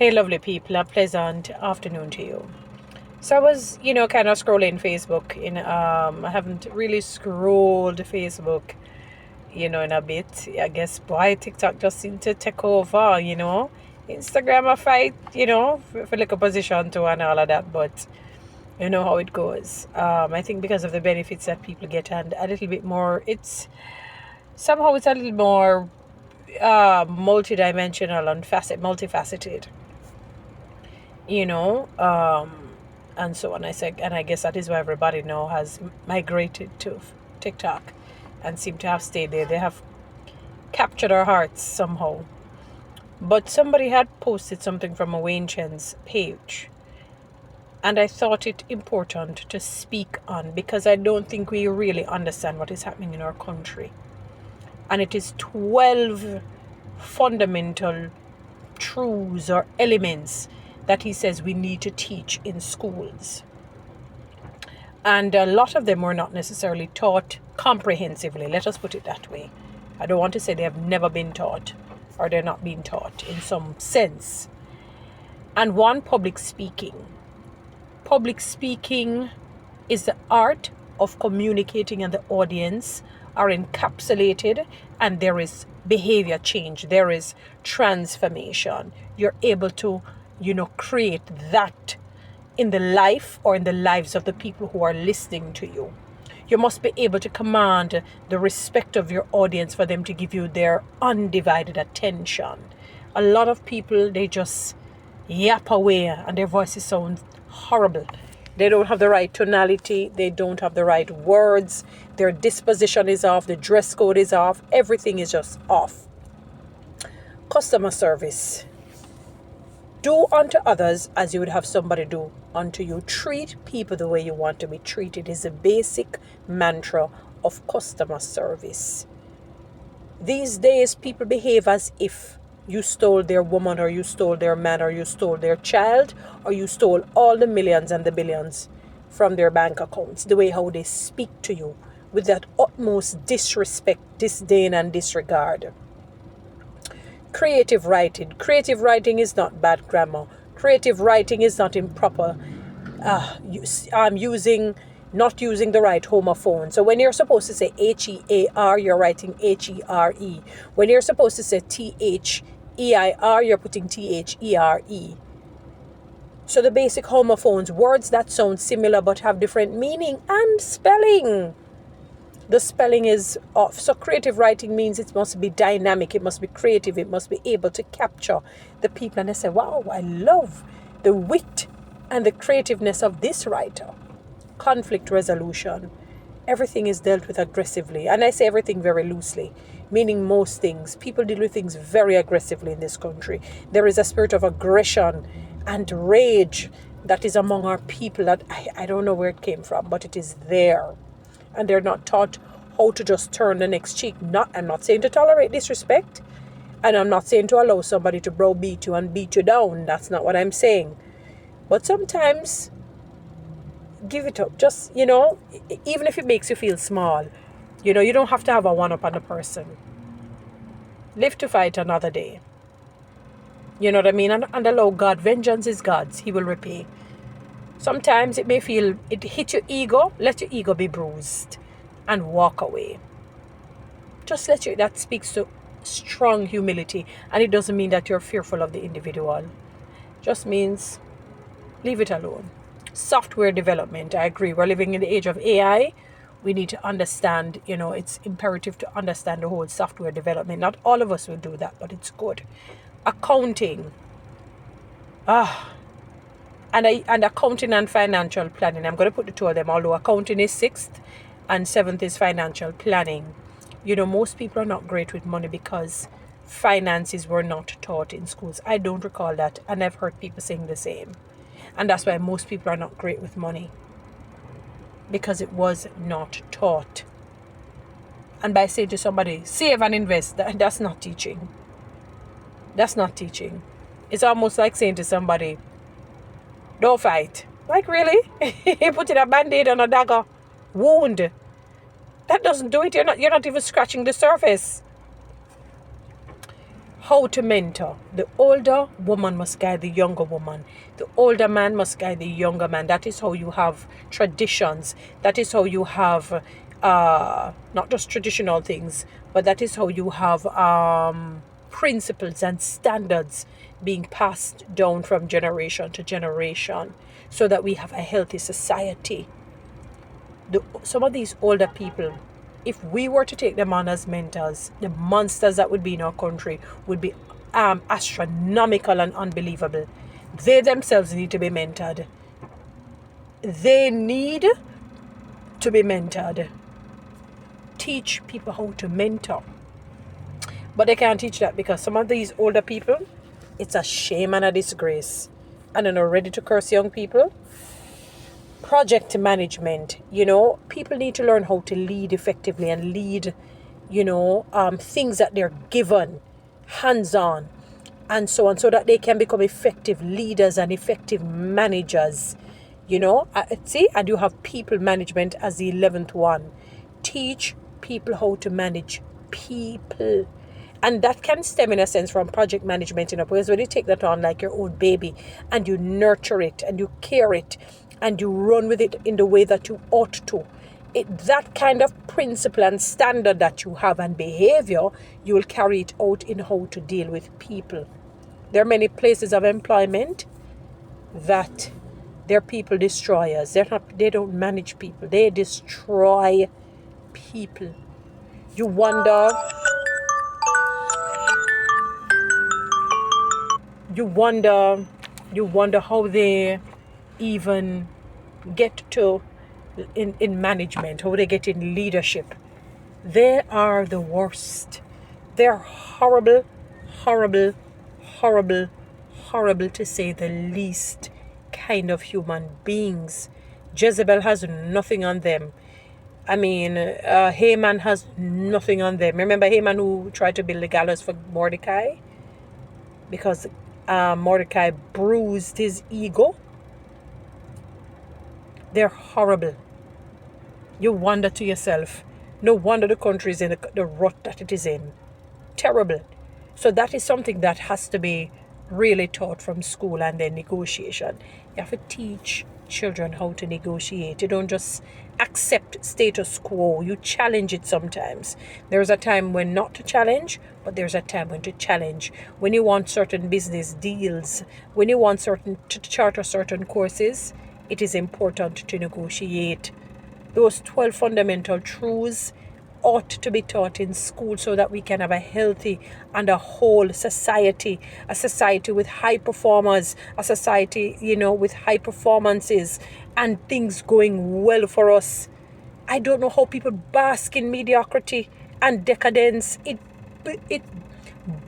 Hey, lovely people, a pleasant afternoon to you. So I was, kind of scrolling Facebook. I haven't really scrolled Facebook, in a bit. I guess why TikTok just seemed to take over. Instagram a fight, for like a position too and all of that, but you know how it goes. I think because of the benefits that people get and a little bit more, it's a little more multidimensional and multifaceted you know, and so on. And I guess that is why everybody now has migrated to TikTok and seem to have stayed there. They have captured our hearts somehow. But somebody had posted something from a Wayne Chen's page, and I thought it important to speak on because I don't think we really understand what is happening in our country. And it is 12 fundamental truths or elements that he says we need to teach in schools. And a lot of them were not necessarily taught comprehensively. Let us put it that way. I don't want to say they have never been taught or they're not being taught in some sense. And one, public speaking. Public speaking is the art of communicating, and the audience are encapsulated, and there is behavior change, there is transformation. You're able to, create that in the life or in the lives of the people who are listening to you. You must be able to command the respect of your audience for them to give you their undivided attention. A lot of people, they just yap away and their voices sound horrible. They don't have the right tonality. They don't have the right words. Their disposition is off. The dress code is off. Everything is just off. Customer service. Do unto others as you would have somebody do unto you. Treat people the way you want to be treated is the basic mantra of customer service. These days, people behave as if you stole their woman, or you stole their man, or you stole their child, or you stole all the millions and the billions from their bank accounts. The way how they speak to you with that utmost disrespect, disdain, and disregard. Creative writing. Creative writing is not bad grammar. Creative writing is not improper. Not using the right homophone. So when you're supposed to say HEAR, you're writing HERE. When you're supposed to say THEIR, you're putting THERE. So the basic homophones, words that sound similar but have different meaning and spelling. The spelling is off. So creative writing means it must be dynamic, it must be creative, it must be able to capture the people. And they say, wow, I love the wit and the creativeness of this writer. Conflict resolution. Everything is dealt with aggressively. And I say everything very loosely, meaning most things. People deal with things very aggressively in this country. There is a spirit of aggression and rage that is among our people that I don't know where it came from, but it is there. And they're not taught how to just turn the next cheek. I'm not saying to tolerate disrespect, and I'm not saying to allow somebody to browbeat you and beat you down. That's not what I'm saying. But sometimes, give it up. Just, even if it makes you feel small, you don't have to have a one-up on the person. Live to fight another day. You know what I mean? And allow God. Vengeance is God's. He will repay. Sometimes it may feel, it hit your ego, let your ego be bruised and walk away. Just that speaks to strong humility, and it doesn't mean that you're fearful of the individual. Just means leave it alone. Software development, I agree. We're living in the age of AI. We need to understand, it's imperative to understand the whole software development. Not all of us will do that, but it's good. Accounting. And accounting and financial planning. I'm going to put the two of them, although accounting is 6th and 7th is financial planning. Most people are not great with money because finances were not taught in schools. I don't recall that, and I've heard people saying the same. And that's why most people are not great with money, because it was not taught. And by saying to somebody, save and invest, that's not teaching. That's not teaching. It's almost like saying to somebody, don't fight. Like, really? Putting a band-aid on a dagger wound. That doesn't do it. You're not even scratching the surface. How to mentor. The older woman must guide the younger woman. The older man must guide the younger man. That is how you have traditions. That is how you have not just traditional things, but that is how you have principles and standards being passed down from generation to generation so that we have a healthy society. Some of these older people, if we were to take them on as mentors, the monsters that would be in our country would be astronomical and unbelievable. They themselves need to be mentored. They need to be mentored. Teach people how to mentor. But they can't teach that because some of these older people, it's a shame and a disgrace. And they're not ready to curse young people. Project management, people need to learn how to lead effectively and lead, things that they're given hands-on and so on, so that they can become effective leaders and effective managers. See, and you have people management as the 11th one. Teach people how to manage people. And that can stem in a sense from project management, because when you take that on like your own baby and you nurture it and you care it and you run with it in the way that you ought to, that kind of principle and standard that you have and behavior, you will carry it out in how to deal with people. There are many places of employment that they're people destroyers. They don't manage people. They destroy people. You wonder how they even get to in management, how they get in leadership. They are the worst. They're horrible, horrible, horrible, horrible to say the least kind of human beings. Jezebel has nothing on them. I mean, Haman has nothing on them. Remember Haman who tried to build the gallows for Mordecai? Because Mordecai bruised his ego. They're horrible. You wonder to yourself, no wonder the country is in the rut that it is in. Terrible. So that is something that has to be really taught from school, and then negotiation. You have to teach children how to negotiate. You don't just accept status quo. You challenge it sometimes. There's a time when not to challenge, but there's a time when to challenge. When you want certain business deals, when you want to charter certain courses, it is important to negotiate. Those 12 fundamental truths ought to be taught in school so that we can have a healthy and a whole society, a society with high performers, a society, with high performances and things going well for us. I don't know how people bask in mediocrity and decadence. It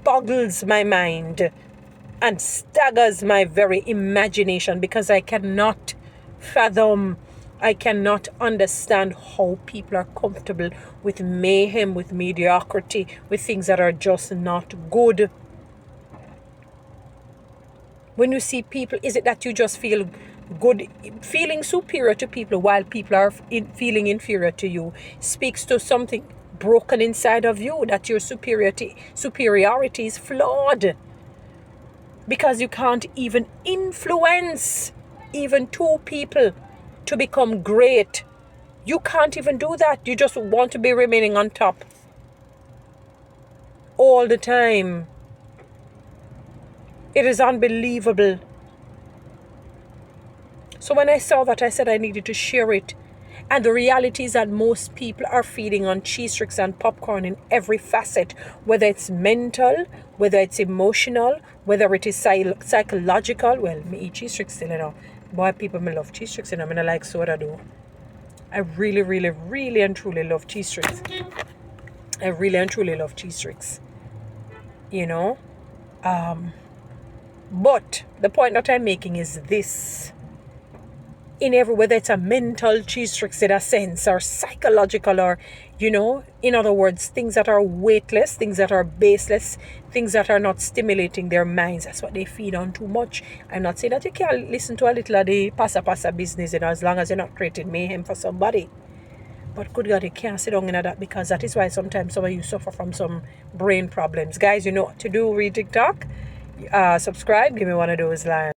boggles my mind and staggers my very imagination, because I cannot fathom, I cannot understand how people are comfortable with mayhem, with mediocrity, with things that are just not good. When you see people, is it that you just feel good, feeling superior to people while people are feeling inferior to you? Speaks to something broken inside of you, that your superiority is flawed. Because you can't even influence even two people to become great. You can't even do that. You just want to be remaining on top all the time. It is unbelievable. So when I saw that, I said I needed to share it. And the reality is that most people are feeding on cheese tricks and popcorn in every facet, whether it's mental, whether it's emotional, whether it is psychological. Well, me eat cheese tricks still, Boy, people me love cheese tricks, I mean, I like soda though. I really, really, really and truly love cheese tricks. I really and truly love cheese tricks. But the point that I'm making is this. In every, whether it's a mental cheese tricks in a sense, or psychological, or, in other words, things that are weightless, things that are baseless, things that are not stimulating their minds. That's what they feed on too much. I'm not saying that you can't listen to a little of the pasa business, as long as you're not creating mayhem for somebody. But good God, you can't sit down in that, because that is why sometimes some of you suffer from some brain problems. Guys, you know what to do. Read TikTok. Subscribe. Give me one of those lines.